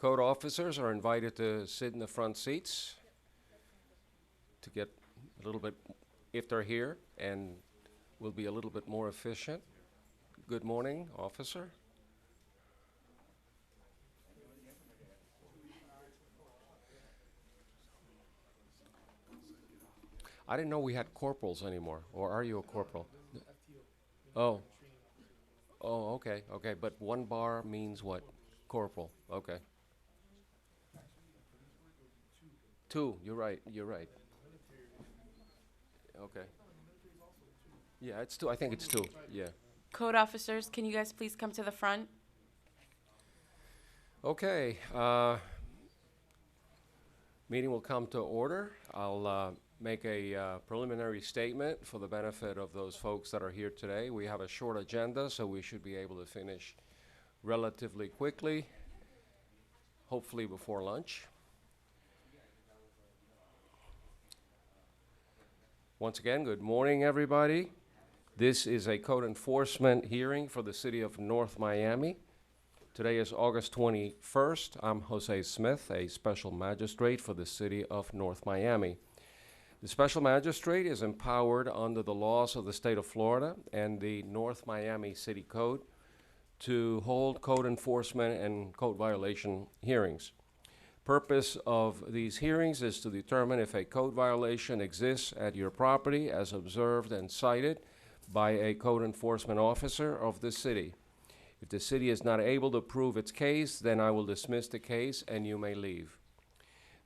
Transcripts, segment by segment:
Code officers are invited to sit in the front seats to get a little bit, if they're here, and we'll be a little bit more efficient. Good morning, officer. I didn't know we had corporals anymore, or are you a corporal? Oh, oh, okay, okay, but one bar means what? Corporal, okay. Two, you're right. Okay. Yeah, it's two, I think it's two, yeah. Code officers, can you guys please come to the front? Okay, meeting will come to order. I'll make a preliminary statement for the benefit of those folks that are here today. We have a short agenda, so we should be able to finish relatively quickly, hopefully before lunch. Once again, good morning, everybody. This is a code enforcement hearing for the city of North Miami. Today is August 21st. I'm Jose Smith, a special magistrate for the city of North Miami. The special magistrate is empowered under the laws of the state of Florida and the North Miami City Code to hold code enforcement and code violation hearings. Purpose of these hearings is to determine if a code violation exists at your property as observed and cited by a code enforcement officer of the city. If the city is not able to prove its case, then I will dismiss the case and you may leave.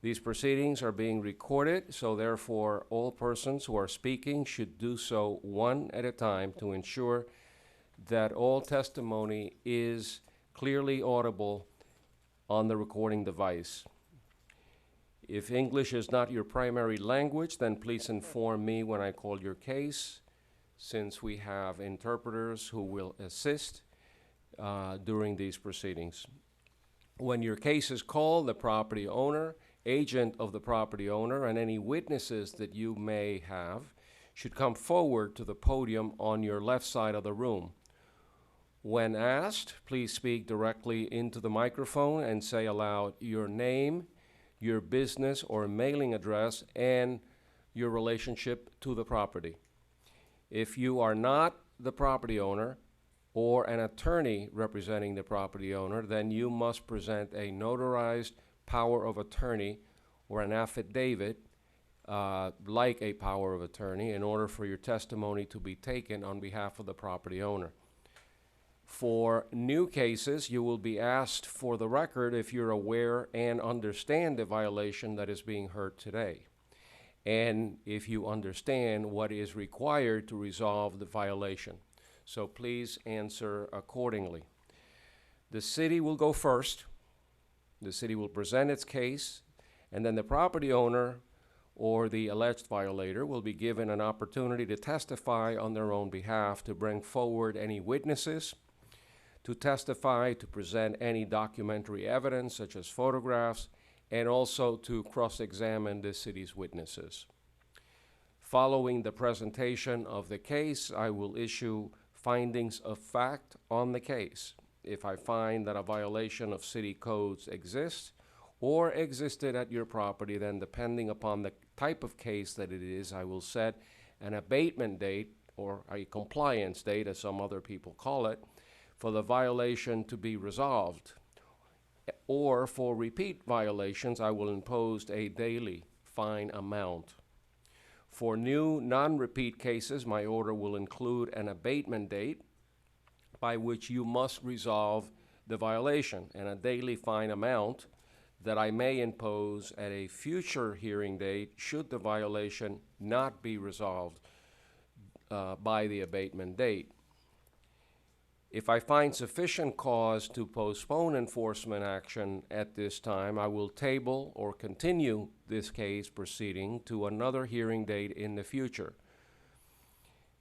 These proceedings are being recorded, so therefore all persons who are speaking should do so one at a time to ensure that all testimony is clearly audible on the recording device. If English is not your primary language, then please inform me when I call your case, since we have interpreters who will assist during these proceedings. When your case is called, the property owner, agent of the property owner, and any witnesses that you may have should come forward to the podium on your left side of the room. When asked, please speak directly into the microphone and say aloud your name, your business or mailing address, and your relationship to the property. If you are not the property owner or an attorney representing the property owner, then you must present a notarized power of attorney or an affidavit like a power of attorney in order for your testimony to be taken on behalf of the property owner. For new cases, you will be asked for the record if you're aware and understand the violation that is being heard today, and if you understand what is required to resolve the violation. So please answer accordingly. The city will go first. The city will present its case, and then the property owner or the alleged violator will be given an opportunity to testify on their own behalf, to bring forward any witnesses, to testify, to present any documentary evidence such as photographs, and also to cross-examine the city's witnesses. Following the presentation of the case, I will issue findings of fact on the case. If I find that a violation of city codes exists or existed at your property, then depending upon the type of case that it is, I will set an abatement date or a compliance date, as some other people call it, for the violation to be resolved. Or for repeat violations, I will impose a daily fine amount. For new non-repeat cases, my order will include an abatement date by which you must resolve the violation and a daily fine amount that I may impose at a future hearing date should the violation not be resolved by the abatement date. If I find sufficient cause to postpone enforcement action at this time, I will table or continue this case proceeding to another hearing date in the future.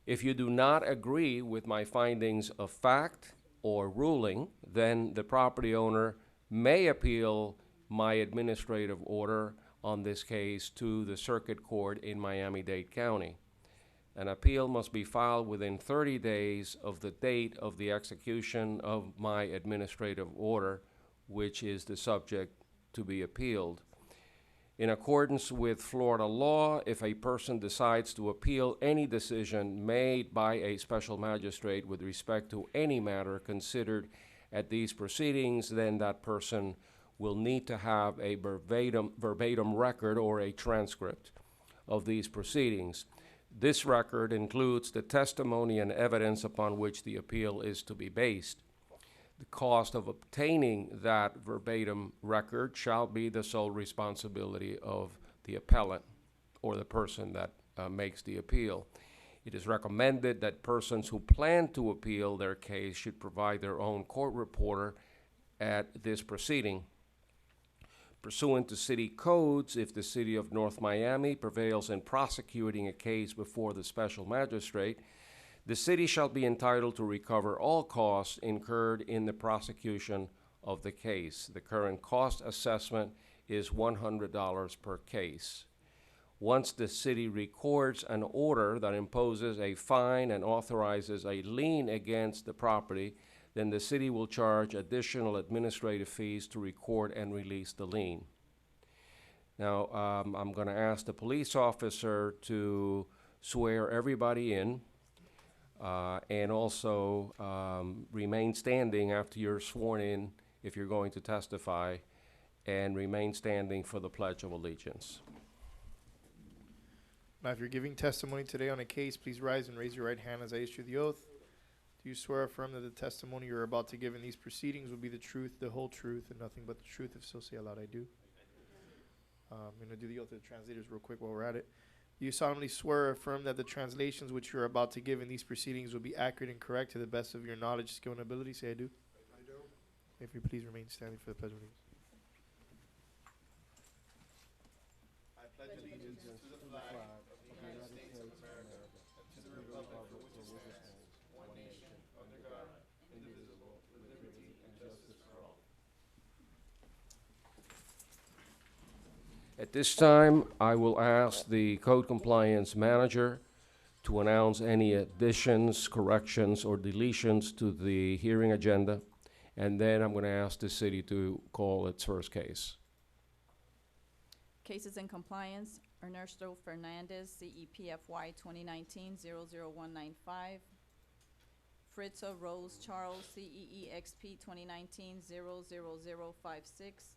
If you do not agree with my findings of fact or ruling, then the property owner may appeal my administrative order on this case to the Circuit Court in Miami-Dade County. An appeal must be filed within 30 days of the date of the execution of my administrative order which is the subject to be appealed. In accordance with Florida law, if a person decides to appeal any decision made by a special magistrate with respect to any matter considered at these proceedings, then that person will need to have a verbatim record or a transcript of these proceedings. This record includes the testimony and evidence upon which the appeal is to be based. The cost of obtaining that verbatim record shall be the sole responsibility of the appellant or the person that makes the appeal. It is recommended that persons who plan to appeal their case should provide their own court reporter at this proceeding. Pursuant to city codes, if the city of North Miami prevails in prosecuting a case before the special magistrate, the city shall be entitled to recover all costs incurred in the prosecution of the case. The current cost assessment is $100 per case. Once the city records an order that imposes a fine and authorizes a lien against the property, then the city will charge additional administrative fees to record and release the lien. Now, I'm going to ask the police officer to swear everybody in. And also remain standing after you're sworn in if you're going to testify, and remain standing for the Pledge of Allegiance. Now, if you're giving testimony today on a case, please rise and raise your right hand as I issue the oath. Do you swear or affirm that the testimony you're about to give in these proceedings will be the truth, the whole truth, and nothing but the truth? If so, say aloud, I do. I'm going to do the oath of the translators real quick while we're at it. Do you solemnly swear or affirm that the translations which you are about to give in these proceedings will be accurate and correct to the best of your knowledge, skill, and ability? Say, I do. I do. If you please remain standing for the pledge of allegiance. I pledge allegiance to the flag of the United States of America and to the republic for which it stands, one nation, under God, indivisible, with liberty and justice for all. At this time, I will ask the Code Compliance Manager to announce any additions, corrections, or deletions to the hearing agenda, and then I'm going to ask the city to call its first case. Cases in compliance, Ernesto Fernandez, CEPFY 2019-00195. Fritza Rose Charles, CEEXP 2019-00056.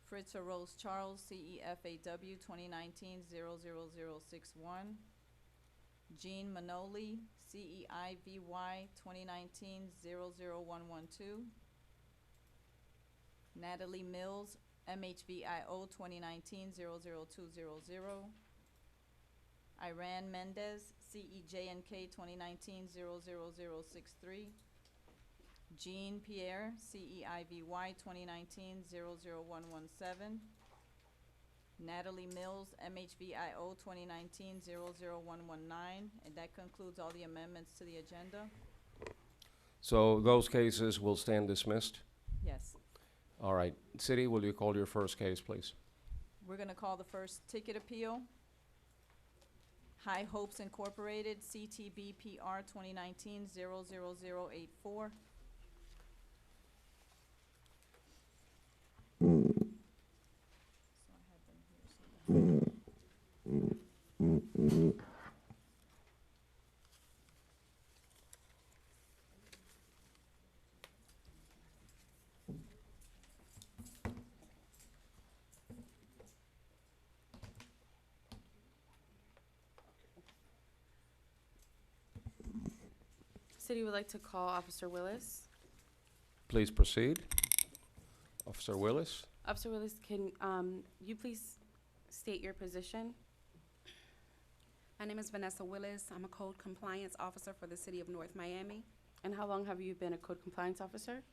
Fritza Rose Charles, CEFAW 2019-00061. Jean Manoli, CEIVY 2019-00112. Natalie Mills, MHVIO 2019-00200. Iran Mendez, CEJNK 2019-00063. Jean Pierre, CEIVY 2019-00117. Natalie Mills, MHVIO 2019-00119. And that concludes all the amendments to the agenda. So those cases will stand dismissed? Yes. All right. City, will you call your first case, please? We're going to call the first ticket appeal. High Hopes Incorporated, CTBPR 2019-00084. City would like to call Officer Willis. Please proceed. Officer Willis? Officer Willis, can you please state your position? My name is Vanessa Willis. I'm a code compliance officer for the city of North Miami. And how long have you been a code compliance officer?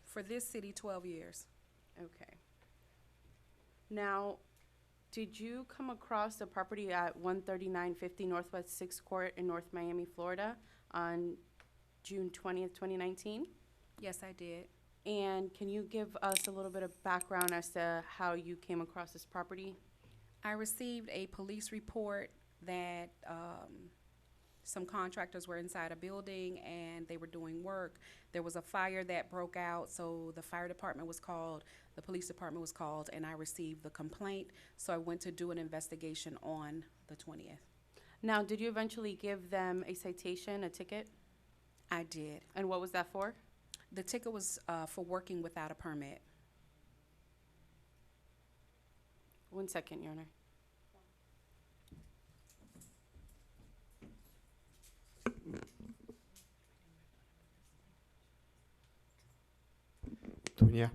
For this city, 12 years. Okay. Now, did you come across the property at 13950 Northwest 6th Court in North Miami, Florida on June 20th, 2019? Yes, I did. And can you give us a little bit of background as to how you came across this property? I received a police report that some contractors were inside a building and they were doing work. There was a fire that broke out, so the fire department was called, the police department was called, and I received the complaint. So I went to do an investigation on the 20th. Now, did you eventually give them a citation, a ticket? I did. And what was that for? The ticket was for working without a permit. 1 second, Your Honor. Yeah.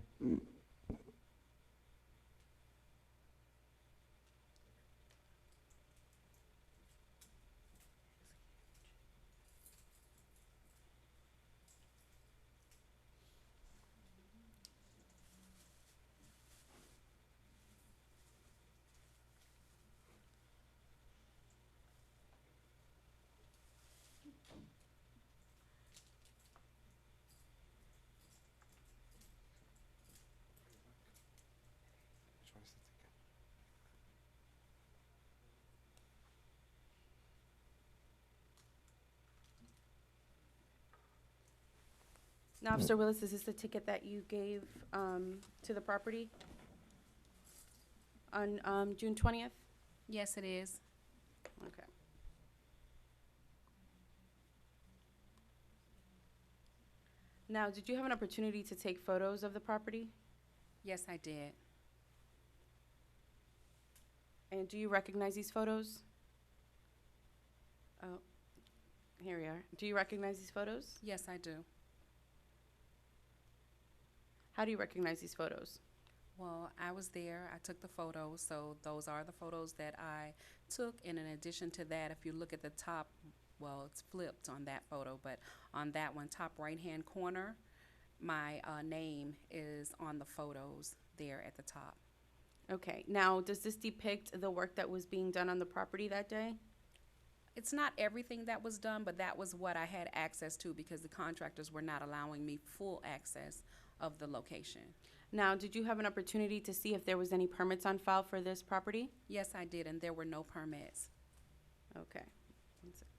Now, Officer Willis, is this the ticket that you gave to the property on June 20th? Yes, it is. Okay. Now, did you have an opportunity to take photos of the property? Yes, I did. And do you recognize these photos? Oh, here we are. Do you recognize these photos? Yes, I do. How do you recognize these photos? Well, I was there. I took the photos, so those are the photos that I took. And in addition to that, if you look at the top, well, it's flipped on that photo, but on that one, top right-hand corner, my name is on the photos there at the top. Okay. Now, does this depict the work that was being done on the property that day? It's not everything that was done, but that was what I had access to because the contractors were not allowing me full access of the location. Now, did you have an opportunity to see if there was any permits on file for this property? Yes, I did, and there were no permits. Okay. 1 second.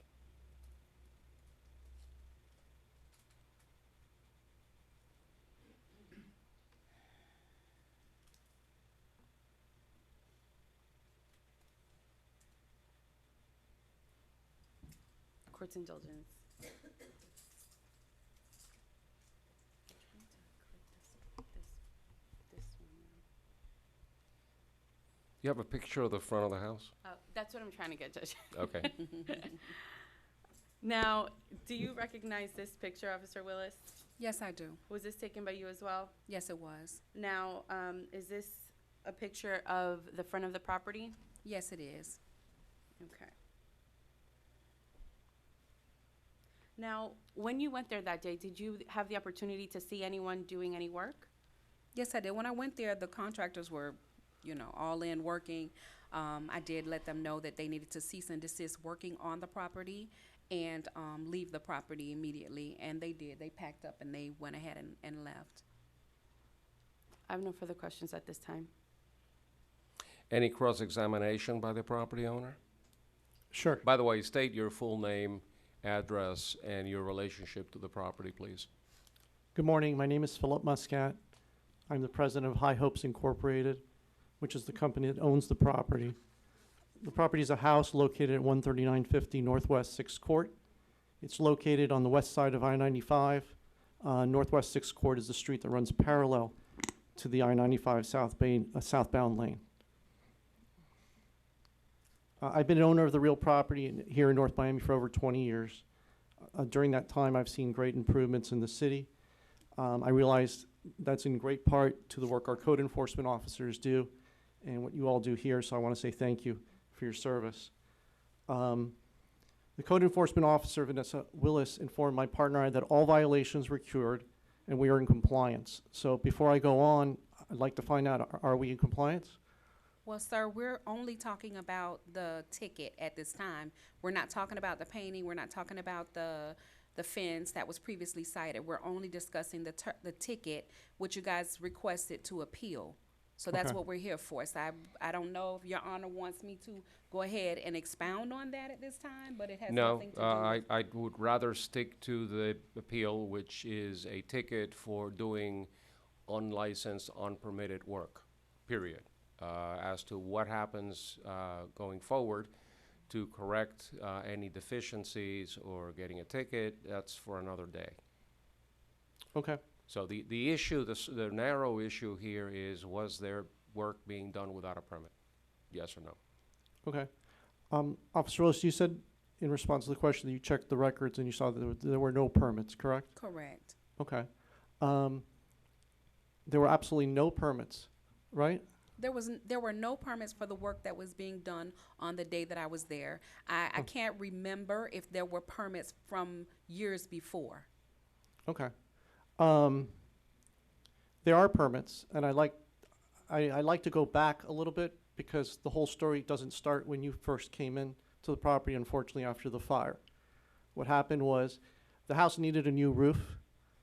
Court's indulgence. You have a picture of the front of the house? That's what I'm trying to get, Judge. Okay. Now, do you recognize this picture, Officer Willis? Yes, I do. Was this taken by you as well? Yes, it was. Now, is this a picture of the front of the property? Yes, it is. Okay. Now, when you went there that day, did you have the opportunity to see anyone doing any work? Yes, I did. When I went there, the contractors were, all in working. I did let them know that they needed to cease and desist working on the property and leave the property immediately. And they did. They packed up and they went ahead and left. I have no further questions at this time. Any cross-examination by the property owner? Sure. By the way, state your full name, address, and your relationship to the property, please. Good morning. My name is Philip Muscat. I'm the president of High Hopes Incorporated, which is the company that owns the property. The property is a house located at 13950 Northwest 6th Court. It's located on the west side of I-95. Northwest 6th Court is the street that runs parallel to the I-95 southbound lane. I've been an owner of the real property here in North Miami for over 20 years. During that time, I've seen great improvements in the city. I realized that's in great part to the work our code enforcement officers do and what you all do here, so I want to say thank you for your service. The code enforcement officer, Vanessa Willis, informed my partner and I that all violations were cured and we are in compliance. So before I go on, I'd like to find out, are we in compliance? Well, sir, we're only talking about the ticket at this time. We're not talking about the painting. We're not talking about the fence that was previously cited. We're only discussing the ticket, which you guys requested to appeal. So that's Okay. what we're here for. So I don't know if Your Honor wants me to go ahead and expound on that at this time, but it has No, nothing to do I would rather stick to the appeal, which is a ticket for doing unlicensed, unpermitted work, period. As to what happens going forward to correct any deficiencies or getting a ticket, that's for another day. Okay. So the issue, the narrow issue here is, was there work being done without a permit? Yes or no? Okay. Officer Willis, you said in response to the question that you checked the records and you saw that there were no permits, correct? correct. Okay. There were absolutely no permits, right? There were no permits for the work that was being done on the day that I was there. I can't remember if there were permits from years before. Okay. There are permits, and I like to go back a little bit because the whole story doesn't start when you first came in to the property, unfortunately, after the fire. What happened was the house needed a new roof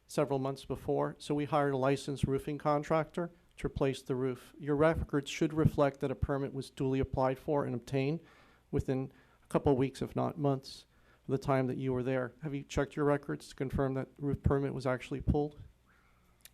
several months before, so we hired a licensed roofing contractor to replace the roof. Your records should reflect that a permit was duly applied for and obtained within a couple of weeks, if not months, of the time that you were there. Have you checked your records to confirm that roof permit was actually pulled?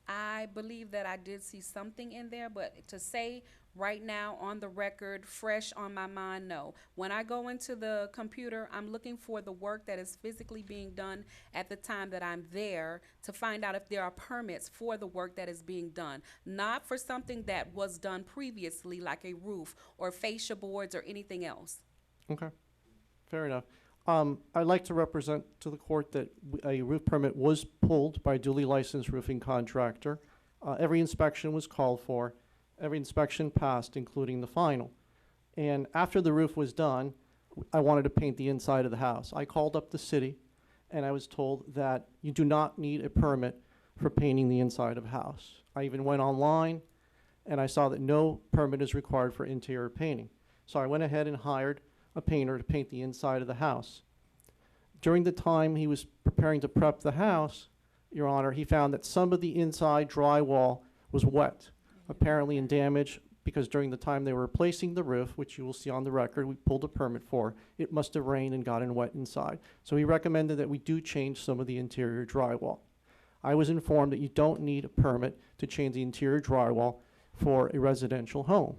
I believe that I did see something in there, but to say right now on the record, fresh on my mind, no. When I go into the computer, I'm looking for the work that is physically being done at the time that I'm there to find out if there are permits for the work that is being done, not for something that was done previously, like a roof or fascia boards or anything else. Okay, fair enough. I'd like to represent to the court that a roof permit was pulled by a duly licensed roofing contractor. Every inspection was called for. Every inspection passed, including the final. And after the roof was done, I wanted to paint the inside of the house. I called up the city, and I was told that you do not need a permit for painting the inside of a house. I even went online, and I saw that no permit is required for interior painting. So I went ahead and hired a painter to paint the inside of the house. During the time he was preparing to prep the house, Your Honor, he found that some of the inside drywall was wet, apparently in damage, because during the time they were replacing the roof, which you will see on the record, we pulled a permit for, it must have rained and gotten wet inside. So he recommended that we do change some of the interior drywall. I was informed that you don't need a permit to change the interior drywall for a residential home.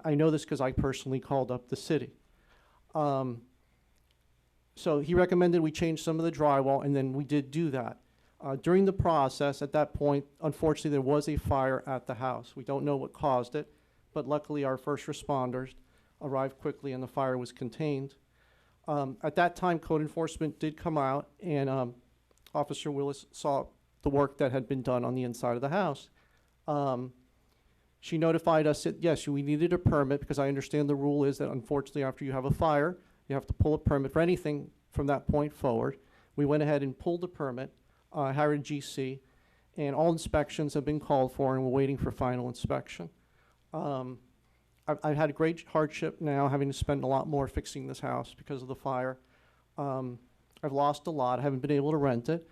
I know this because I personally called up the city. So he recommended we change some of the drywall, and then we did do that. During the process, at that point, unfortunately, there was a fire at the house. We don't know what caused it, but luckily our first responders arrived quickly and the fire was contained. At that time, code enforcement did come out, and Officer Willis saw the work that had been done on the inside of the house. She notified us that, yes, we needed a permit, because I understand the rule is that unfortunately after you have a fire, you have to pull a permit for anything from that point forward. We went ahead and pulled the permit, hired a GC, and all inspections have been called for, and we're waiting for final inspection. I've had a great hardship now, having to spend a lot more fixing this house because of the fire. I've lost a lot. I haven't been able to rent it,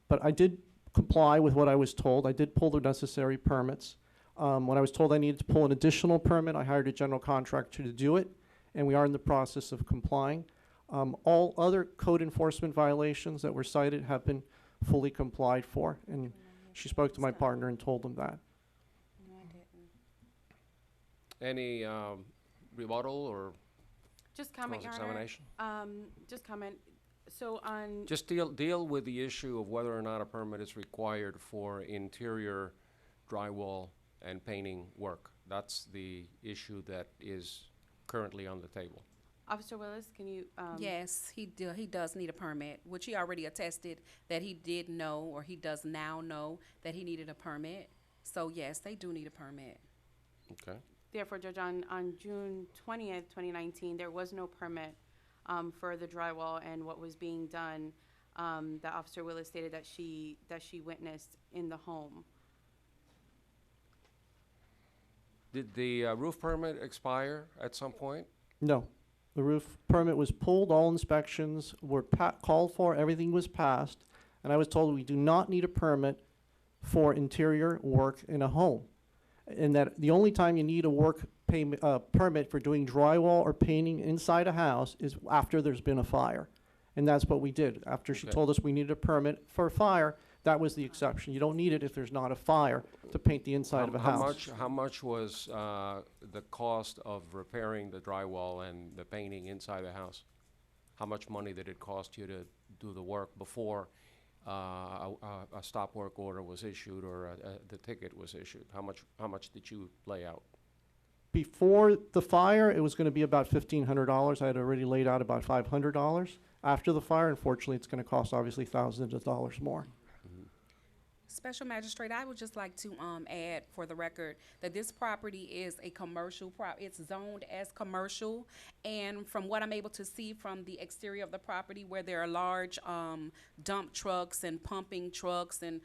but I did comply with what I was told. I did pull the necessary permits. When I was told I needed to pull an additional permit, I hired a general contractor to do it, and we are in the process of complying. All other code enforcement violations that were cited have been fully complied for, and she spoke to my partner and told them that. No, I didn't. Any rebuttal or Just comment, Your Honor. cross-examination? Just comment. So on, Just deal with the issue of whether or not a permit is required for interior drywall and painting work. That's the issue that is currently on the table. Officer Willis, can you, Yes, he does need a permit, which he already attested that he did know, or he does now know, that he needed a permit. So yes, they do need a permit. Okay. therefore, Judge, on June 20th, 2019, there was no permit for the drywall and what was being done that Officer Willis stated that she witnessed in the home. Did the roof permit expire at some point? No. The roof permit was pulled, all inspections were called for, everything was passed, and I was told we do not need a permit for interior work in a home. And that the only time you need a permit for doing drywall or painting inside a house is after there's been a fire. And that's what we did. After she Okay. told us we needed a permit for a fire, that was the exception. You don't need it if there's not a fire to paint the inside of a house. How much was the cost of repairing the drywall and the painting inside the house? How much money did it cost you to do the work before a stop work order was issued or the ticket was issued? How much did you lay out? Before the fire, it was gonna be about $1,500. I had already laid out about $500. After the fire, unfortunately, it's gonna cost obviously thousands of dollars more. Special Magistrate, I would just like to add for the record that this property is a commercial it's zoned as commercial. And from what I'm able to see from the exterior of the property where there are large dump trucks and pumping trucks and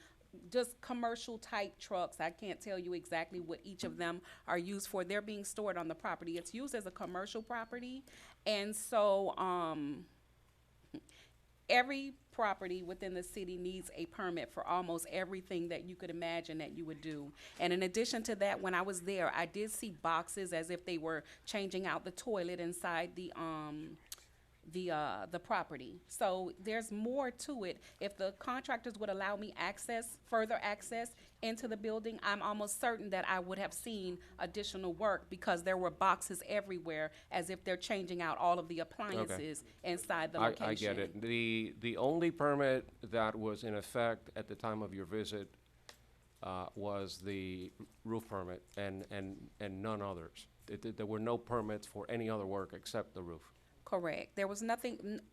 just commercial type trucks, I can't tell you exactly what each of them are used for. They're being stored on the property. It's used as a commercial property. And so every property within the city needs a permit for almost everything that you could imagine that you would do. And in addition to that, when I was there, I did see boxes as if they were changing out the toilet inside the property. So there's more to it. If the contractors would allow me further access into the building, I'm almost certain that I would have seen additional work because there were boxes everywhere as if they're changing out all of the appliances inside the location. I get it. The only permit that was in effect at the time of your visit was the roof permit and none others. There were no permits for any other work except the roof. Correct. There was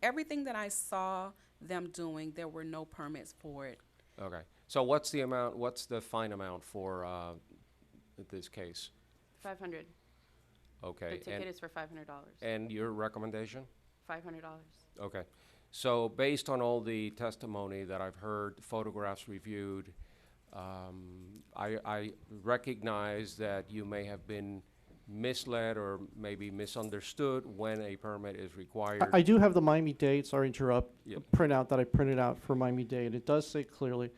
everything that I saw them doing, there were no permits for it. Okay. So what's the fine amount for this case? 500. Okay. The ticket is for $500. And your recommendation? $500. Okay. So based on all the testimony that I've heard, photographs reviewed, I recognize that you may have been misled or maybe misunderstood when a permit is required. I do have the Miami-Dade, sorry to interrupt, Yep. printout that I printed out for Miami-Dade. It does say clearly,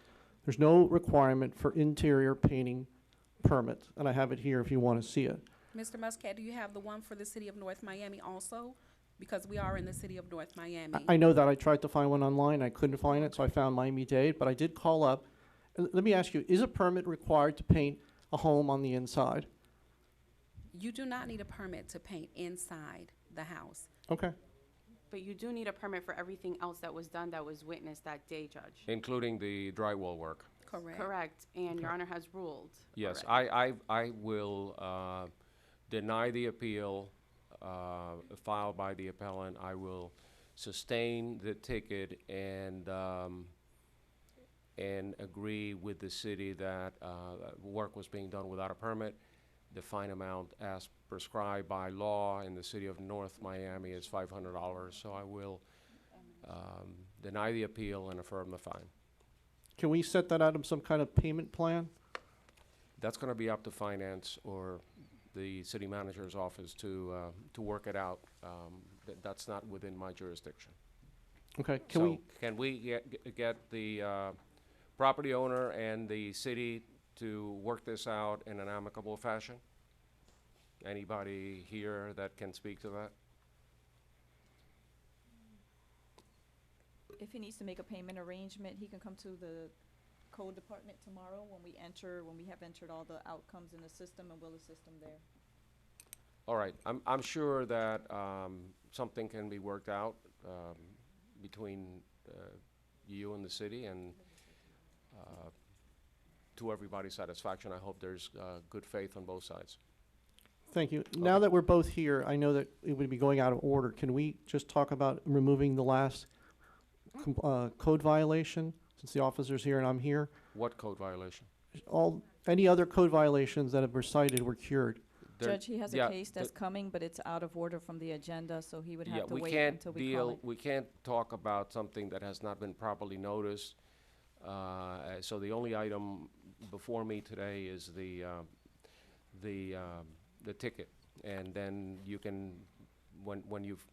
there's no requirement for interior painting permit. And I have it here if you want to see it. Mr. Muscat, do you have the one for the city of North Miami also? Because we are in the city of North Miami. I know that I tried to find one online, I couldn't find it, so I found Miami-Dade, but I did call up. Let me ask you, is a permit required to paint a home on the inside? You do not need a permit to paint inside the house. Okay. But you do need a permit for everything else that was done that was witnessed that day, Judge. Including the drywall work. Correct. Correct, and Your Honor has ruled. Yes, already. I will deny the appeal filed by the appellant. I will sustain the ticket and agree with the city that work was being done without a permit. The fine amount as prescribed by law in the city of North Miami is $500, so I will deny the appeal and affirm the fine. Can we set that out of some kind of payment plan? That's gonna be up to finance or the city manager's office to work it out. That's not within my jurisdiction. Okay, So can we get the property owner and the city to work this out in an amicable fashion? Anybody here that can speak to that? If he needs to make a payment arrangement, he can come to the code department tomorrow when we have entered all the outcomes in the system, and we'll assist him there. All right, I'm sure that something can be worked out between you and the city and to everybody's satisfaction. I hope there's good faith on both sides. Thank you. Now that we're both here, I know that it would be going out of order. Can we just talk about removing the last code violation, since the officer's here and I'm here? What code violation? Any other code violations that were cited were cured. Judge, he has yeah, a case that's coming, but it's out of order from the agenda, so he would Yeah, have to we wait can't until we call it. we can't talk about something that has not been properly noticed. So the only item before me today is the ticket. And then you can, when you've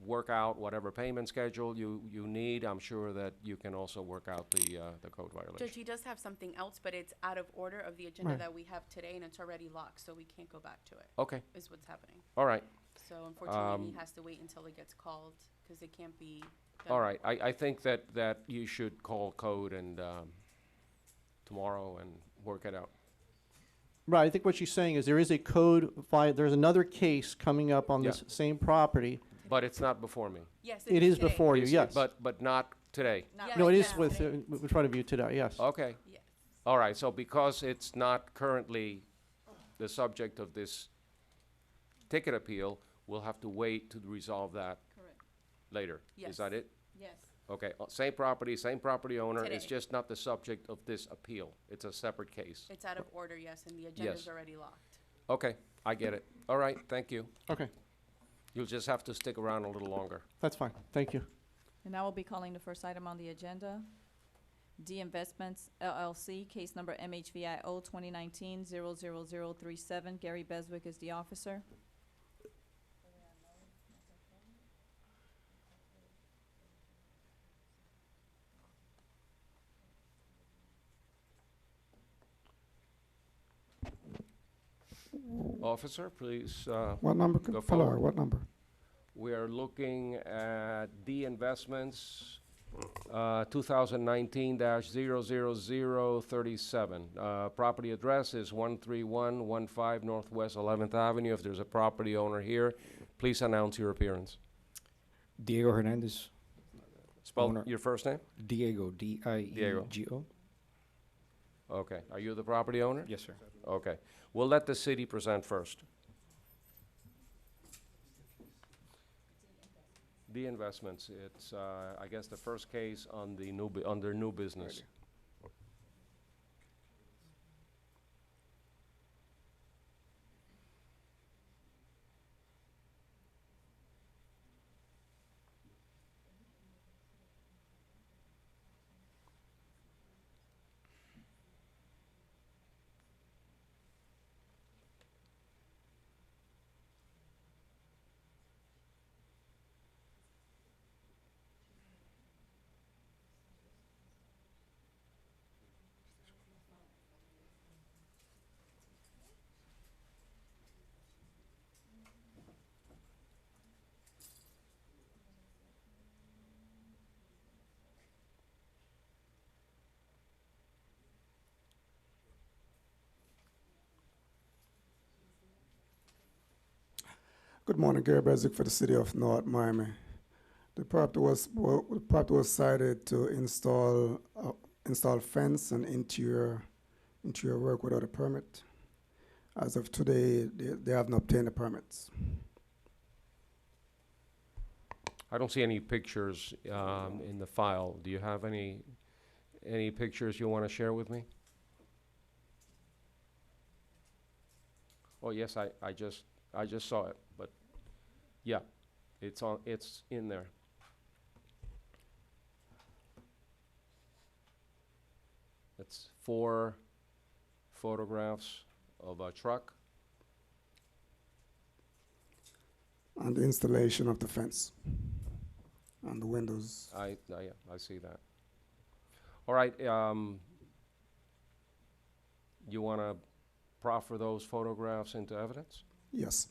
work out whatever payment schedule you need, I'm sure that you can also work out the code violation. Judge, he does have something else, but it's out of order of the agenda Right. that we have today, and it's already locked, so we can't go back to it, Okay, is what's happening. all right, So unfortunately, he Um, has to wait until it gets called, because it can't be done. all right. I think that you should call code and, tomorrow and work it out. Right, I think what she's saying is there is a there's another case coming up on this same property. But it's not before me. Yes, It is today. before you, Is it- yes. But not today. Not Yeah. No, right it is now. with, in front of you today, yes. Okay. Yes. All right, so because it's not currently the subject of this ticket appeal, we'll have to wait to resolve that Correct. later. Yes. Is that it? Yes. Okay, same property owner, it's Today. just not the subject of this appeal. It's a separate case. It's out of order, yes, and the agenda's Yes. already locked. Okay, I get it. All right, thank you. Okay, You'll just have to stick around a little longer. that's fine, thank you. And now we'll be calling the first item on the agenda. D Investments LLC, case number MHVIO 2019-00037. Gary Beswick is the officer. Officer, please, What number? Go Hello, forward. what number? we are looking at D Investments, 2019-00037. Property address is 13115 Northwest 11th Avenue. If there's a property owner here, please announce your appearance. Diego Hernandez. Spell Owner. your first name? Diego, D-I-E-G-O. Okay. Are you the property owner? Yes, sir. Okay. We'll let the city present first. D Investments, it's, I guess, the first case on the under new business. Good morning, Gary Bezick for the city of North Miami. The property was cited to install fence and interior work without a permit. As of today, they haven't obtained the permits. I don't see any pictures in the file. Do you have any pictures you want to share with me? Oh, yes, I just saw it, but, yeah, it's in there. It's 4 photographs of a truck. And the installation of the fence and the windows. Yeah, I see that. All right, you want to proffer those photographs into evidence? Yes.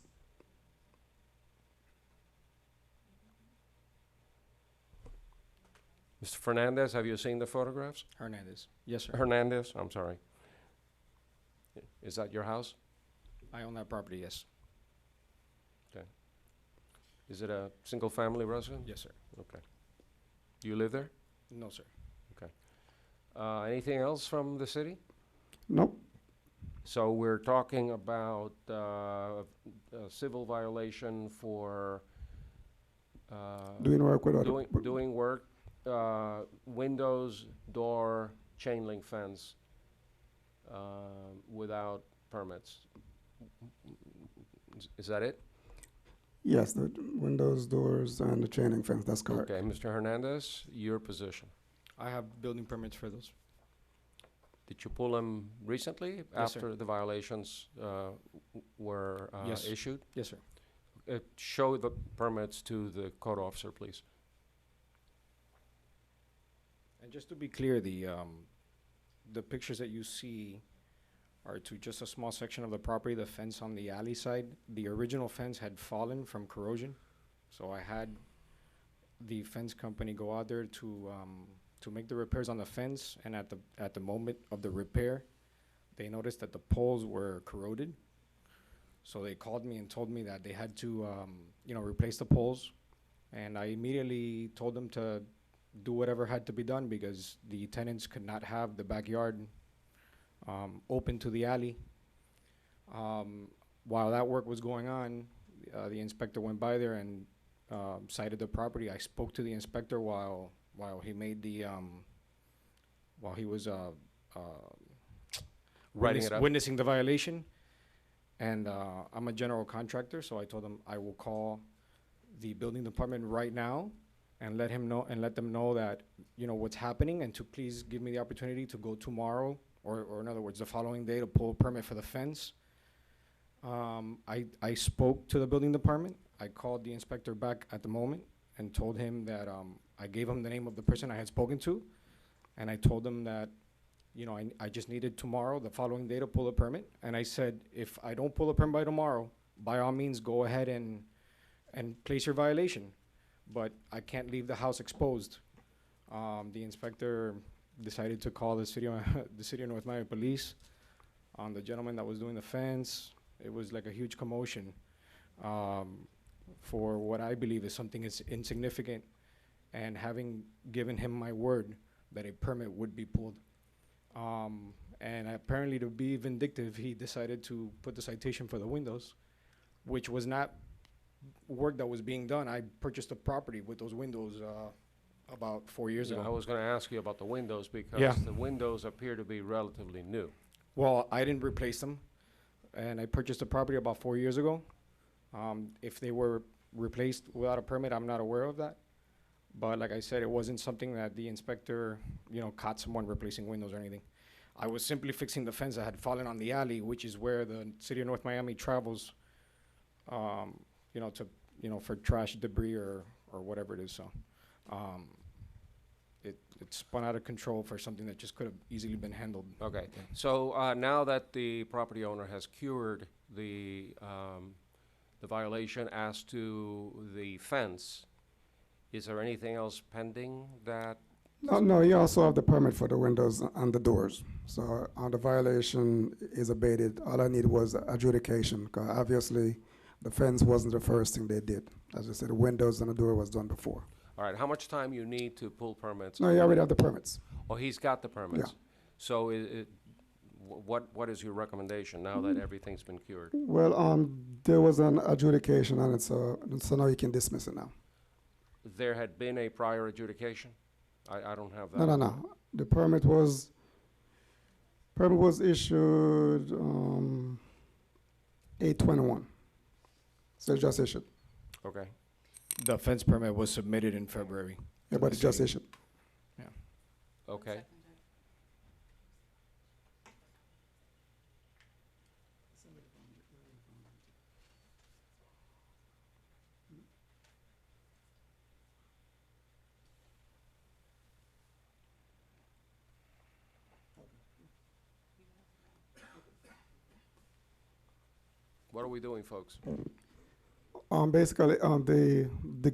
Mr. Fernandez, have you seen the photographs? Hernandez. Yes, sir. Hernandez, I'm sorry. Is that your house? I own that property, yes. Is it a single-family residence? Yes, sir. Okay. Do you live there? No, sir. Anything else from the city? Nope. So we're talking about a civil violation for Doing work without doing work, windows, door, chain link fence without permits. Is that it? Yes, the windows, doors, and the chain link fence. That's correct. Okay, Mr. Hernandez, your position. I have building permits for those. Did you pull them recently Yes, sir. after the violations were Yes. issued? Yes, sir. show the permits to the code officer, please. And just to be clear, the pictures that you see are to just a small section of the property, the fence on the alley side. The original fence had fallen from corrosion, so I had the fence company go out there to make the repairs on the fence, and at the moment of the repair, they noticed that the poles were corroded. So they called me and told me that they had to, replace the poles, and I immediately told them to do whatever had to be done because the tenants could not have the backyard open to the alley. While that work was going on, the inspector went by there and cited the property. I spoke to the inspector while he made the while he was Writing it up. witnessing the violation. And I'm a general contractor, so I told him I will call the building department right now and let them know that what's happening, and to please give me the opportunity to go tomorrow, or in other words, the following day, to pull a permit for the fence. I spoke to the building department. I called the inspector back at the moment and told him that I gave him the name of the person I had spoken to, and I told him that I just needed tomorrow, the following day, to pull a permit. And I said, if I don't pull a permit by tomorrow, by all means, go ahead and place your violation. But I can't leave the house exposed. The inspector decided to call the city of North Miami Police on the gentleman that was doing the fence. It was like a huge commotion for what I believe is something is insignificant, and having given him my word that a permit would be pulled. And apparently, to be vindictive, he decided to put the citation for the windows, which was not work that was being done. I purchased a property with those windows about 4 years Yeah, I ago. was going to ask you about the windows because Yeah. the windows appear to be relatively new. Well, I didn't replace them, and I purchased a property about 4 years ago. If they were replaced without a permit, I'm not aware of that. But like I said, it wasn't something that the inspector, caught someone replacing windows or anything. I was simply fixing the fence that had fallen on the alley, which is where the city of North Miami travels, for trash, debris, or whatever it is. So, it spun out of control for something that just could have easily been handled. Okay, so now that the property owner has cured the violation as to the fence, is there anything else pending that? No, you also have the permit for the windows and the doors. So the violation is abated. All I need was adjudication, 'cause obviously the fence wasn't the first thing they did. As I said, the windows and the door was done before. All right, how much time you need to pull permits? No, you already have the permits. Oh, he's got the permits? So what is your recommendation now that everything's been cured? Well, there was an adjudication on it, so now you can dismiss it now. There had been a prior adjudication? I don't have that. No. The permit was issued 8/21. So it just issued. Okay. The fence permit was submitted in February. Yeah, but it just issued. Okay. What are we doing, folks? Basically, the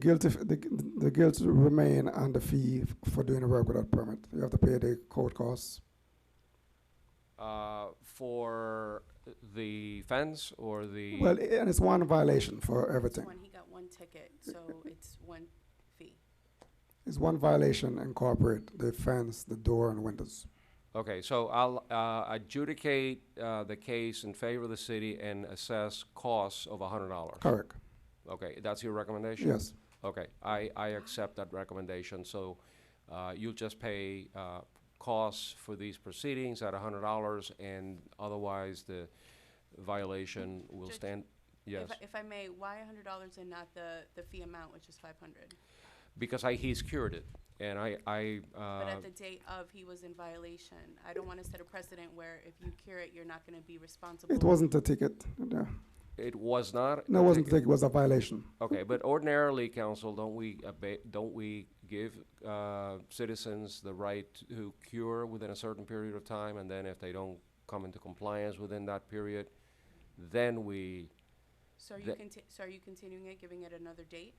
guilt remain on the fee for doing the work without permit. You have to pay the court costs. For the fence or the? Well, and it's one violation for everything. He got one ticket, so it's one fee. It's one violation incorporate the fence, the door, and windows. Okay, so I'll adjudicate the case in favor of the city and assess costs of $100. Correct. Okay, that's your recommendation? Yes. Okay, I accept that recommendation. So you'll just pay costs for these proceedings at $100, and otherwise the violation will Judge, stand. Yes, If I may, why $100 and not the fee amount, which is $500? because he's cured it, and But at the date of, he was in violation. I don't want to set a precedent where if you cure it, you're not going to be responsible. It wasn't a ticket. Yeah. It was not. No, it a wasn't a ticket. ticket, it was a violation. Okay, but ordinarily, council, don't we give citizens the right to cure within a certain period of time, and then if they don't come into compliance within that period, then we, So are you continuing it, giving it another date?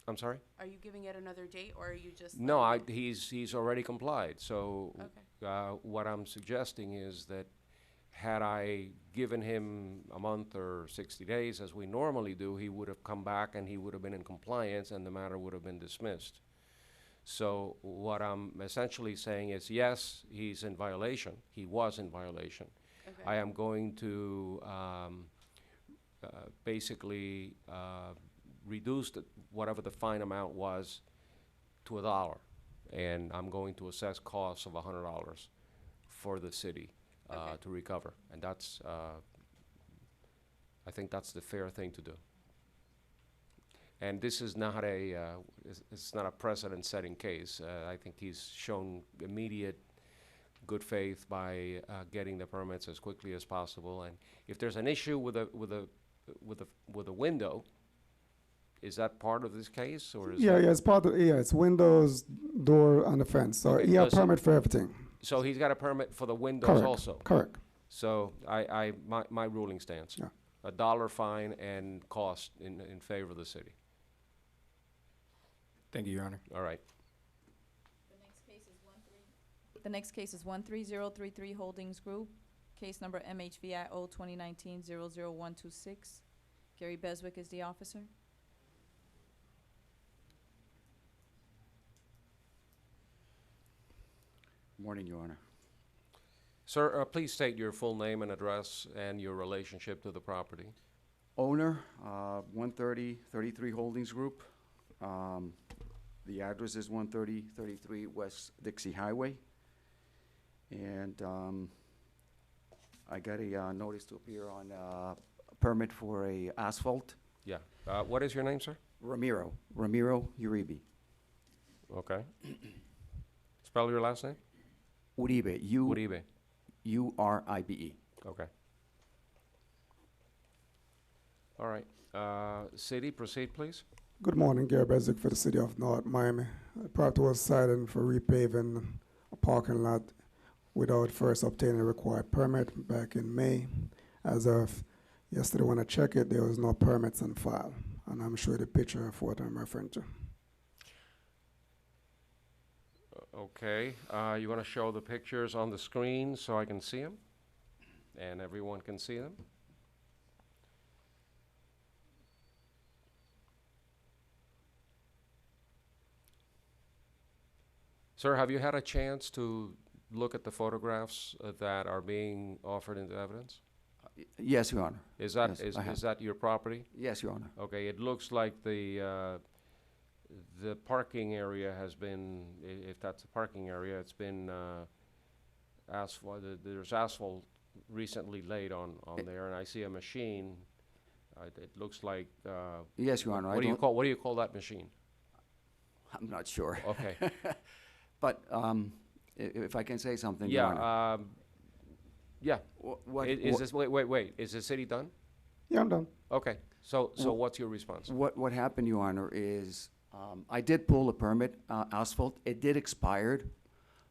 I'm sorry? Are you giving it another date, or are you just? No, letting it- he's already complied, so, Okay. what I'm suggesting is that had I given him a month or 60 days, as we normally do, he would have come back and he would have been in compliance and the matter would have been dismissed. So what I'm essentially saying is, yes, he's in violation. He was in violation. Okay. I am going to basically reduce whatever the fine amount was to $1, and I'm going to assess costs of $100 for the city Okay. to recover, and that's I think that's the fair thing to do. And this is not it's not a precedent-setting case. I think he's shown immediate good faith by getting the permits as quickly as possible. And if there's an issue with a window, is that part of this case, or is Yeah, that- yeah, it's part of, yeah, it's windows, door, and the fence. So Okay, he had does it- permit for everything. So he's got a permit for the windows Correct. also? Correct. So my ruling stands. Yeah. $1 fine and cost in favor of the city. Thank you, Your Honor. All right. The next case is 13033 Holdings Group, case number MHVIO 2019-00126. Gary Beswick is the officer. Morning, Your Honor. Sir, please state your full name and address and your relationship to the property. Owner, 13033 Holdings Group. The address is 13033 West Dixie Highway. And I got a notice to appear on a permit for a asphalt. Yeah. What is your name, sir? Ramiro Uribe. Okay. Spell your last name? Uribe, Uribe. Uribe. Okay. All right. City, proceed, please. Good morning, Gary Bezick for the city of North Miami. The property was cited for repaving a parking lot without first obtaining a required permit back in May. As of yesterday when I checked it, there was no permits on file. And I'm sure the picture of what I'm referring to. Okay. You want to show the pictures on the screen so I can see them? And everyone can see them? Sir, have you had a chance to look at the photographs that are being offered into evidence? Yes, Your Honor. Is that, Yes, I have. is that your property? Yes, Your Honor. Okay, it looks like the parking area has been, if that's a parking area, it's been asphalt, there's asphalt recently laid on there, and I see a machine. It looks like, Yes, Your Honor. I what do you don't- call, that machine? I'm not sure. Okay. But if I can say something, Your Honor. Yeah, yeah. What, Is this, wait, is the city done? Yeah, I'm done. Okay, so Wh- what's your response? what happened, Your Honor, is I did pull a permit, asphalt. It did expired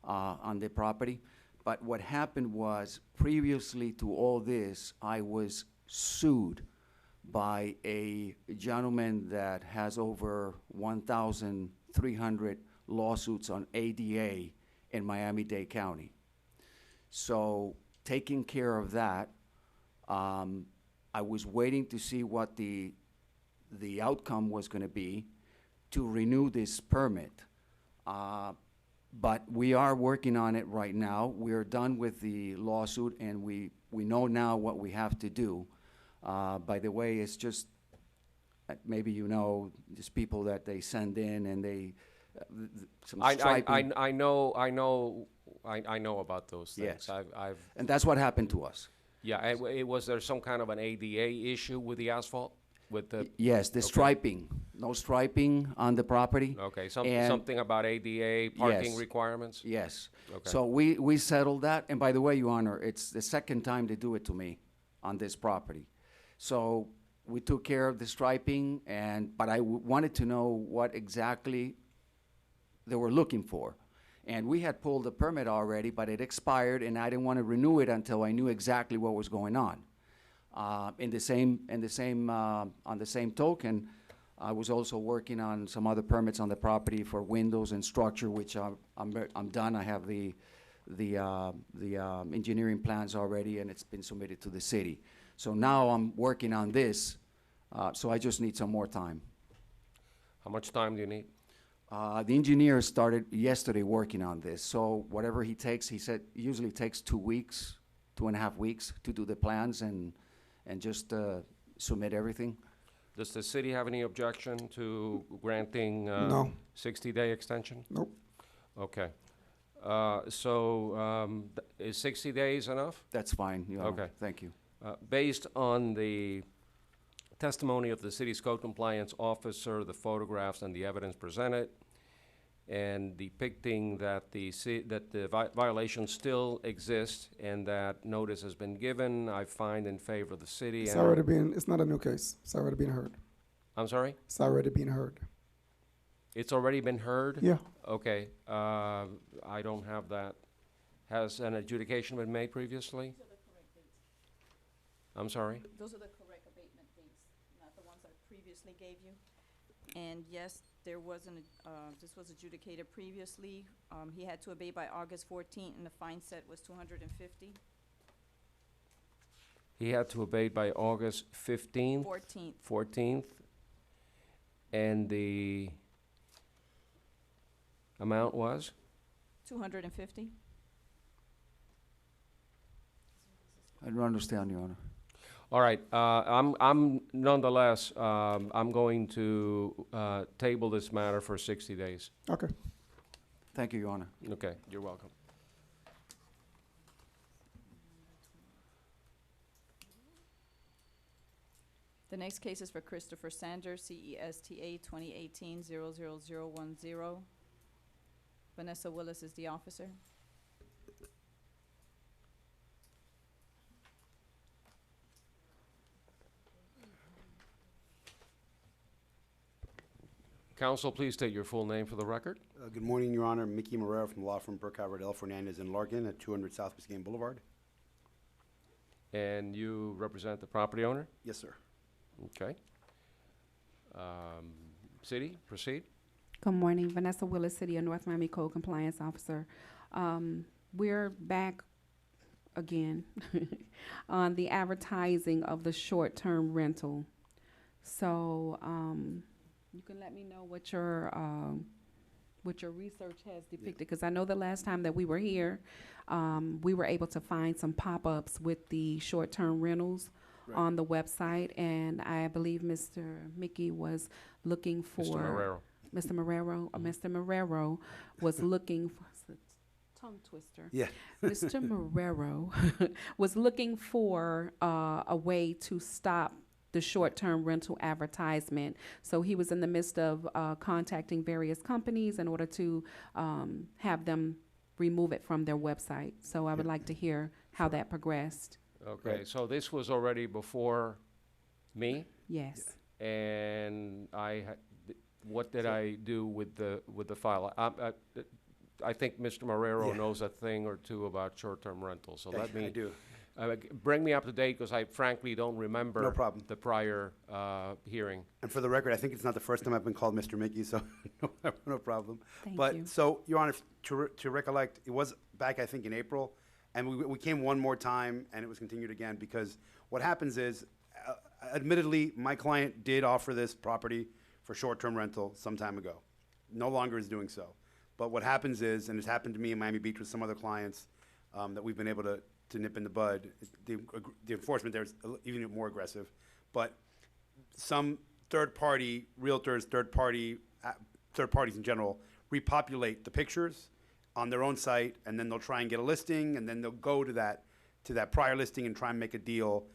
on the property. But what happened was, previously to all this, I was sued by a gentleman that has over 1,300 lawsuits on ADA in Miami-Dade County. So, taking care of that, I was waiting to see what the outcome was gonna be to renew this permit. But we are working on it right now. We're done with the lawsuit, and we know now what we have to do. By the way, it's just, maybe you know, just people that they send in and they, some striping. I know about those things. Yes. I've And that's what happened to us. Yeah, and was there some kind of an ADA issue with the asphalt? With the, Yes, the okay. striping, no striping on the property. okay, And- something about ADA parking Yes. requirements? Yes. Okay. So we settled that, and by the way, Your Honor, it's the second time they do it to me on this property. So we took care of the striping, but I wanted to know what exactly they were looking for. And we had pulled the permit already, but it expired, and I didn't want to renew it until I knew exactly what was going on. On the same token, I was also working on some other permits on the property for windows and structure, which I'm done. I have the engineering plans already, and it's been submitted to the city. So now I'm working on this, so I just need some more time. How much time do you need? The engineer started yesterday working on this, so whatever he takes, he said usually takes 2 weeks, 2.5 weeks to do the plans and just submit everything. Does the city have any objection to granting No. 60-day extension? Nope. Okay. Is 60 days enough? That's fine, Your Honor. Okay. Thank you. Based on the testimony of the city's code compliance officer, the photographs and the evidence presented, and depicting that the violation still exists and that notice has been given, I find in favor of the city. It's and- already been, it's not a new case. It's already been heard. I'm sorry? It's already been heard. It's already been heard? Yeah. Okay, I don't have that. Has an adjudication been made previously? Those are the correct dates. I'm sorry? Those are the correct abatement dates, not the ones I previously gave you. And yes, this was adjudicated previously. He had to abate by August 14th, and the fine set was $250. He had to abate by August 15th, 14th. 14th, and the amount was? $250. I don't understand, Your Honor. All right, I'm nonetheless, I'm going to table this matter for 60 days. Okay. Thank you, Your Honor. Okay, you're welcome. The next case is for Christopher Sanders, CESTA 2018-00010. Vanessa Willis is the officer. Counsel, please state your full name for the record. Good morning, Your Honor. Mickey Morera from the law firm Burkhardt, Riddell, Fernandez, and Larkin at 200 South Biscayne Boulevard. And you represent the property owner? Yes, sir. Okay. City, proceed. Good morning, Vanessa Willis, City of North Miami Code Compliance Officer. We're back again on the advertising of the short-term rental. So, you can let me know what your research has depicted, because I know the last time that we were here, we were able to find some pop-ups with the short-term rentals on the website, and I believe Mr. Mickey was looking for Mr. Marrero. Mr. Marrero was looking for, it's a tongue twister. Yeah. Mr. Marrero was looking for a way to stop the short-term rental advertisement. So he was in the midst of contacting various companies in order to have them remove it from their website. So I would like to hear how that progressed. Okay, so this was already before me, Yes. and what did I do with the file? I think Mr. Marrero Yeah. knows a thing or two about short-term rentals, so let I me, do. bring me up to date, because I frankly don't remember No problem. the prior hearing. And for the record, I think it's not the first time I've been called Mr. Mickey, so no problem. Thank But you. so, Your Honor, to recollect, it was back, I think, in April, and we came one more time, and it was continued again, because what happens is, admittedly, my client did offer this property for short-term rental some time ago. No longer is doing so. But what happens is, and it's happened to me in Miami Beach with some other clients that we've been able to nip in the bud, the enforcement there is even more aggressive. But some third-party realtors, third parties in general, repopulate the pictures on their own site, and then they'll try and get a listing, and then they'll go to that prior listing and try and make a deal.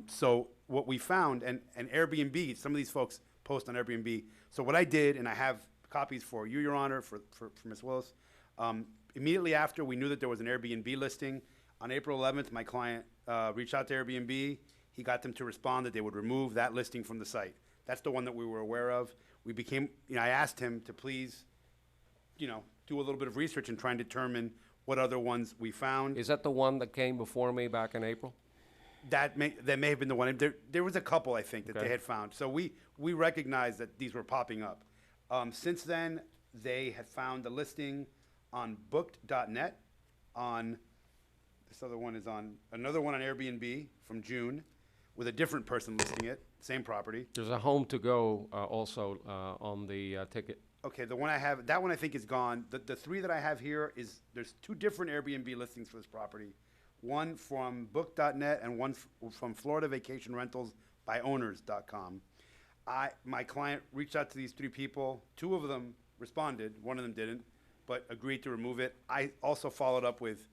So what we found, and Airbnb, some of these folks post on Airbnb. So what I did, and I have copies for you, Your Honor, for Ms. Willis. Immediately after we knew that there was an Airbnb listing, on April 11th, my client reached out to Airbnb. He got them to respond that they would remove that listing from the site. That's the one that we were aware of. I asked him to please, do a little bit of research and try and determine what other ones we found. Is that the one that came before me back in April? That may have been the one. There was a couple, I think, that they Okay. had found. So we recognized that these were popping up. Since then, they had found the listing on booked.net, on, this other one is on, another one on Airbnb from June, with a different person listing it, same property. There's a Home to Go also on the ticket. Okay, the one I have, that one I think is gone. The three that I have here there's two different Airbnb listings for this property. One from book.net and one from Florida Vacation Rentals by owners.com. My client reached out to these three people. Two of them responded, one of them didn't, but agreed to remove it. I also followed up with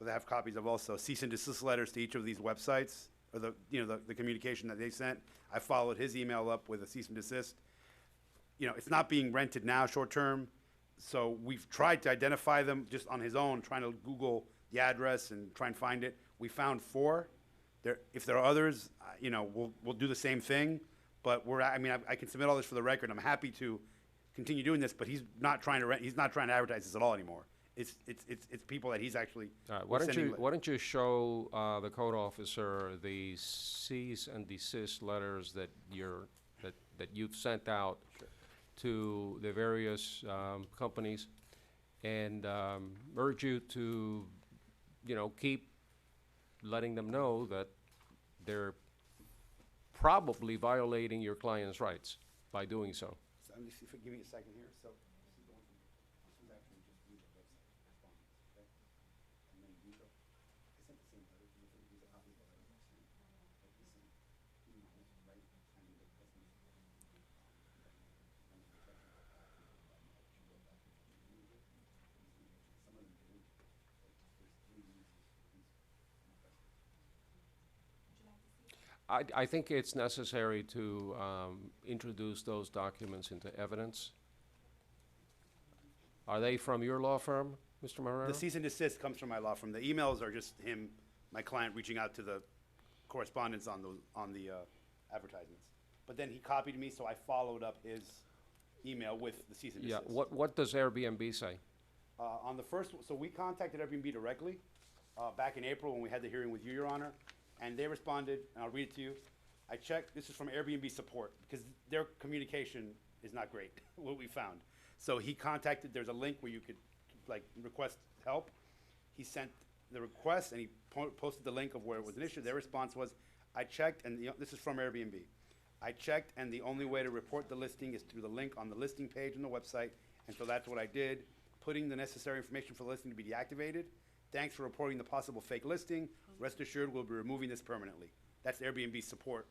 I have copies of also cease and desist letters to each of these websites, or the communication that they sent. I followed his email up with a cease and desist. It's not being rented now short term, so we've tried to identify them just on his own, trying to Google the address and try and find it. We found 4. If there are others, we'll do the same thing. But I can submit all this for the record. I'm happy to continue doing this, but he's not trying to advertise this at all anymore. It's people that he's actually All right, why sending don't you show the code officer the cease and desist letters that you've sent out to the various companies, and urge you to, keep letting them know that they're probably violating your client's rights by doing so. So let me see give me a second here. So this is the one this was actually just via the website respondents, okay? And then these I sent the same letter to you. These are copies of the letter I sent. Like the same emails, right? And the customers. Some of them didn't. There's 3 users for these requested. I think it's necessary to introduce those documents into evidence. Are they from your law firm, Mr. Marrero? The cease and desist comes from my law firm. The emails are just my client reaching out to the correspondence on the advertisements. But then he copied me, so I followed up his email with the cease and Yeah, desist. what does Airbnb say? On the first, so we contacted Airbnb directly back in April when we had the hearing with you, Your Honor, and they responded, and I'll read it to you. I checked, this is from Airbnb support, because their communication is not great, what we found. So he contacted, there's a link where you could request help. He sent the request and he posted the link of where it was an issue. Their response was, I checked, and this is from Airbnb. I checked, and the only way to report the listing is through the link on the listing page on the website, and so that's what I did, putting the necessary information for the listing to be deactivated. Thanks for reporting the possible fake listing. Rest assured, we'll be removing this permanently. That's Airbnb support,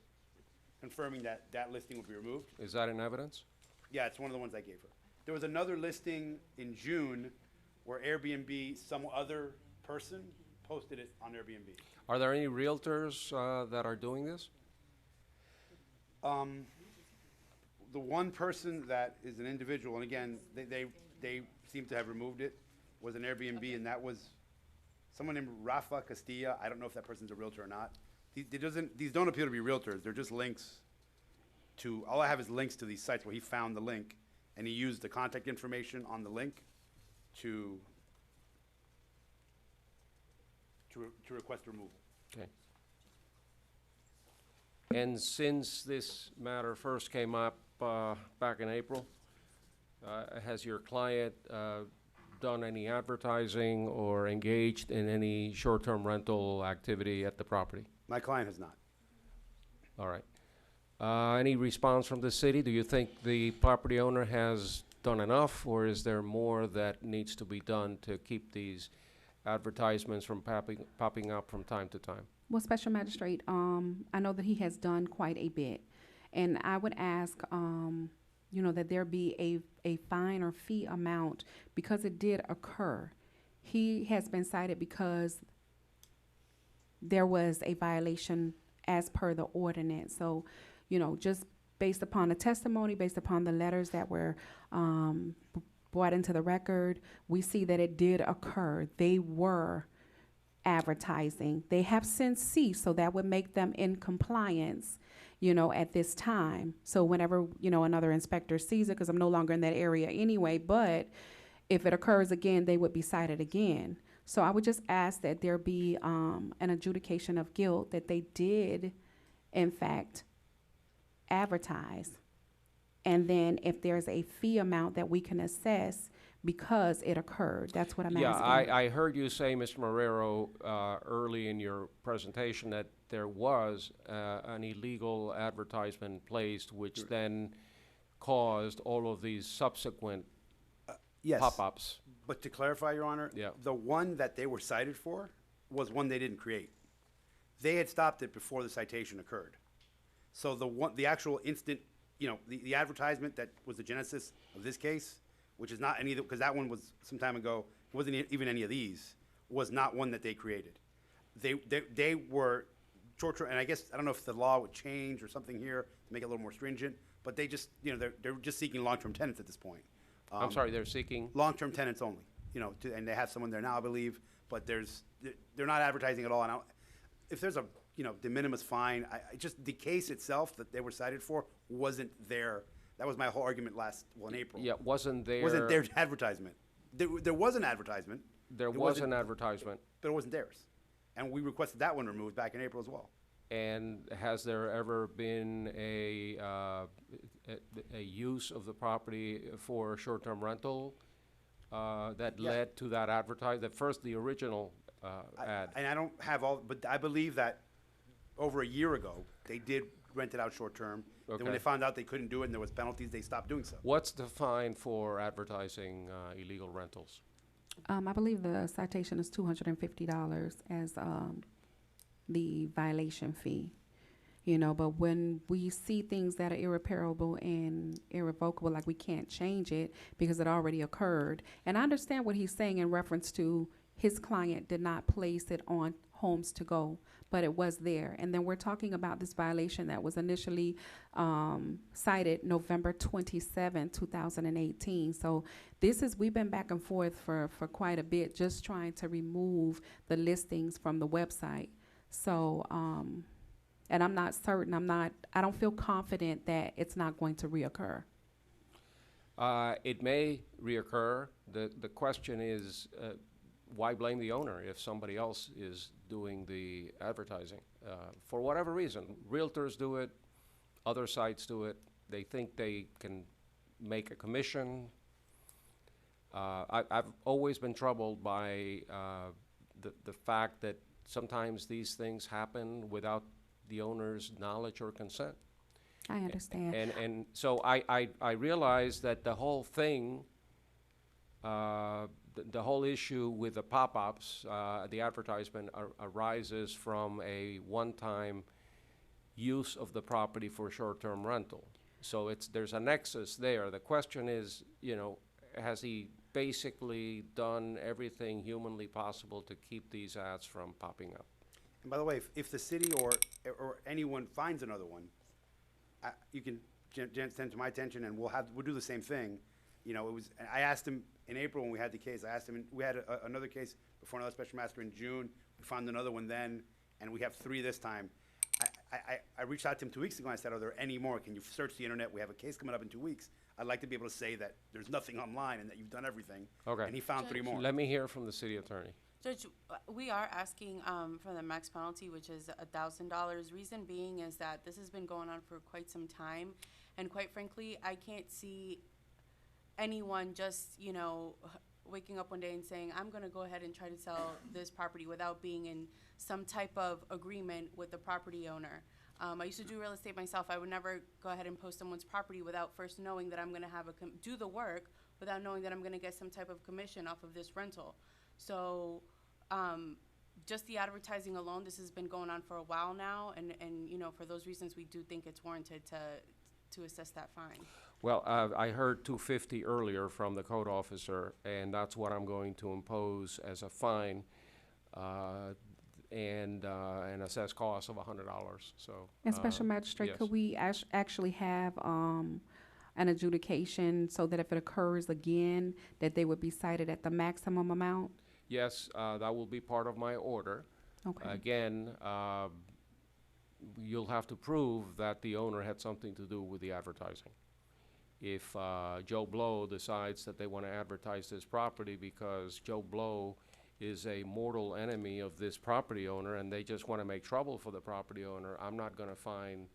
confirming that that listing will be removed. Is that in evidence? Yeah, it's one of the ones I gave her. There was another listing in June where Airbnb, some other person posted it on Airbnb. Are there any realtors that are doing this? The one person that is an individual, and again, they seem to have removed it, was an Airbnb, and that was someone named Rafa Castilla. I don't know if that person's a realtor or not. These don't appear to be realtors. They're just links to, all I have is links to these sites where he found the link, and he used the contact information on the link to request removal. Okay. And since this matter first came up back in April, has your client done any advertising or engaged in any short-term rental activity at the property? My client has not. All right. Any response from the city? Do you think the property owner has done enough, or is there more that needs to be done to keep these advertisements from popping up from time to time? Well, Special Magistrate, I know that he has done quite a bit, and I would ask, that there be a fine or fee amount because it did occur. He has been cited because there was a violation as per the ordinance. So, just based upon the testimony, based upon the letters that were brought into the record, we see that it did occur. They were advertising. They have since ceased, so that would make them in compliance, you know, at this time. So whenever, you know, another inspector sees it, because I'm no longer in that area anyway, but if it occurs again, they would be cited again. So I would just ask that there be an adjudication of guilt that they did, in fact, advertise. And then if there's a fee amount that we can assess because it occurred, that's what I'm Yeah, asking. I heard you say, Mr. Marrero, early in your presentation that there was an illegal advertisement placed, which then caused all of these subsequent Yes. pop-ups. But to clarify, Your Honor, Yeah. the one that they were cited for was one they didn't create. They had stopped it before the citation occurred. So the actual instant, you know, the advertisement that was the genesis of this case, which is not any of the, because that one was some time ago, it wasn't even any of these, was not one that they created. They were short-term, and I guess, I don't know if the law would change or something here to make it a little more stringent, but they just, you know, they're just seeking long-term tenants at this point. I'm sorry, they're seeking, Long-term tenants only, you know, and they have someone there now, I believe, but they're not advertising at all. And if there's a, you know, de minimis fine, just the case itself that they were cited for wasn't there. That was my whole argument in April. yeah, wasn't there? Wasn't their advertisement. There was an advertisement. There It was wasn't- an advertisement. But it wasn't theirs. And we requested that one removed back in April as well. And has there ever been a use of the property for short-term rental that Yeah. led to that the original ad? And I don't have all, but I believe that over a year ago, they did rent it out short-term. Then when Okay. they found out they couldn't do it and there was penalties, they stopped doing so. What's the fine for advertising illegal rentals? I believe the citation is $250 as the violation fee. You know, but when we see things that are irreparable and irrevocable, like we can't change it because it already occurred. And I understand what he's saying in reference to his client did not place it on Homes to Go, but it was there. And then we're talking about this violation that was initially cited November 27, 2018. So we've been back and forth for quite a bit, just trying to remove the listings from the website. So, and I'm not certain, I don't feel confident that it's not going to reoccur. It may reoccur. The question is, why blame the owner if somebody else is doing the advertising? For whatever reason, realtors do it, other sites do it. They think they can make a commission. I've always been troubled by the fact that sometimes these things happen without the owner's knowledge or consent. I understand. And so I realize that the whole thing, the whole issue with the pop-ups, the advertisement arises from a one-time use of the property for short-term rental. So there's a nexus there. The question is, you know, has he basically done everything humanly possible to keep these ads from popping up? And by the way, if the city or anyone finds another one, you can send to my attention, and we'll do the same thing. You know, I asked him in April when we had the case. I asked him, we had another case before another special master in June. We found another one then, and we have 3 this time. I reached out to him 2 weeks ago and I said, are there any more? Can you search the internet? We have a case coming up in 2 weeks. I'd like to be able to say that there's nothing online and that you've done everything. Okay. And he found 3 more. Let me hear from the city attorney. Judge, we are asking for the max penalty, which is $1,000. Reason being is that this has been going on for quite some time, and quite frankly, I can't see anyone just, you know, waking up one day and saying, I'm gonna go ahead and try to sell this property without being in some type of agreement with the property owner. I used to do real estate myself. I would never go ahead and post someone's property without first knowing that I'm gonna have do the work without knowing that I'm gonna get some type of commission off of this rental. So, just the advertising alone, this has been going on for a while now, and you know, for those reasons, we do think it's warranted to assess that fine. Well, I heard $250 earlier from the code officer, and that's what I'm going to impose as a fine, and an assessed cost of $100. So. And Special Magistrate, yes. could we actually have an adjudication so that if it occurs again, that they would be cited at the maximum amount? Yes, that will be part of my order. Okay. Again, you'll have to prove that the owner had something to do with the advertising. If Joe Blow decides that they want to advertise this property because Joe Blow is a mortal enemy of this property owner and they just want to make trouble for the property owner, I'm not going to find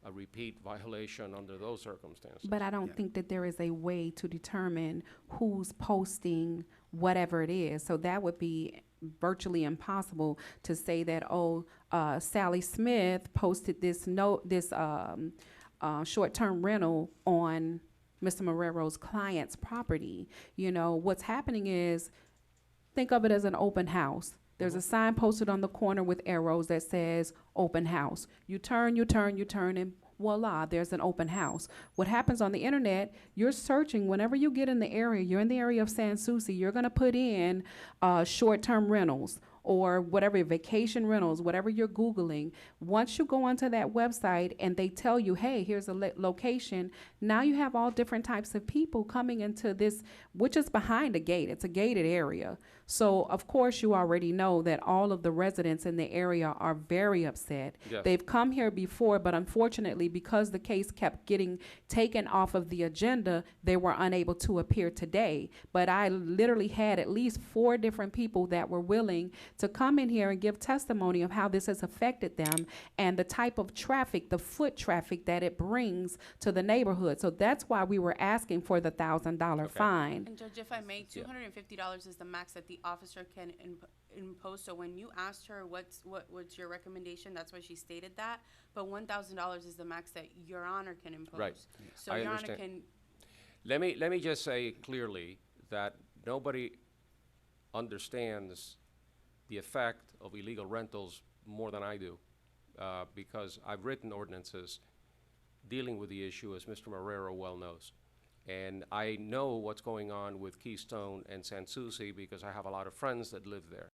a repeat violation under those circumstances. But I don't Yeah. think that there is a way to determine who's posting whatever it is. So that would be virtually impossible to say that, oh, Sally Smith posted this short-term rental on Mr. Marrero's client's property. You know, what's happening is, think of it as an open house. There's a sign posted on the corner with arrows that says open house. You turn, and voila, there's an open house. What happens on the internet, you're searching, whenever you get in the area, you're in the area of Sans Souci, you're gonna put in short-term rentals or whatever, vacation rentals, whatever you're Googling. Once you go onto that website and they tell you, hey, here's a location, now you have all different types of people coming into this, which is behind a gate. It's a gated area. So, of course, you already know that all of the residents in the area are very upset. Yes. They've come here before, but unfortunately, because the case kept getting taken off of the agenda, they were unable to appear today. But I literally had at least 4 different people that were willing to come in here and give testimony of how this has affected them and the type of traffic, the foot traffic that it brings to the neighborhood. So that's why we were asking for the $1,000 Okay. fine. And Judge, if I may, $250 is the max that the officer can impose. So when you asked her what's your recommendation, that's why she stated that. But $1,000 is the max that Your Honor can impose. Right. So I Your Honor understand. can, Let me just say clearly that nobody understands the effect of illegal rentals more than I do, because I've written ordinances dealing with the issue, as Mr. Marrero well knows. And I know what's going on with Keystone and Sans Souci because I have a lot of friends that live there.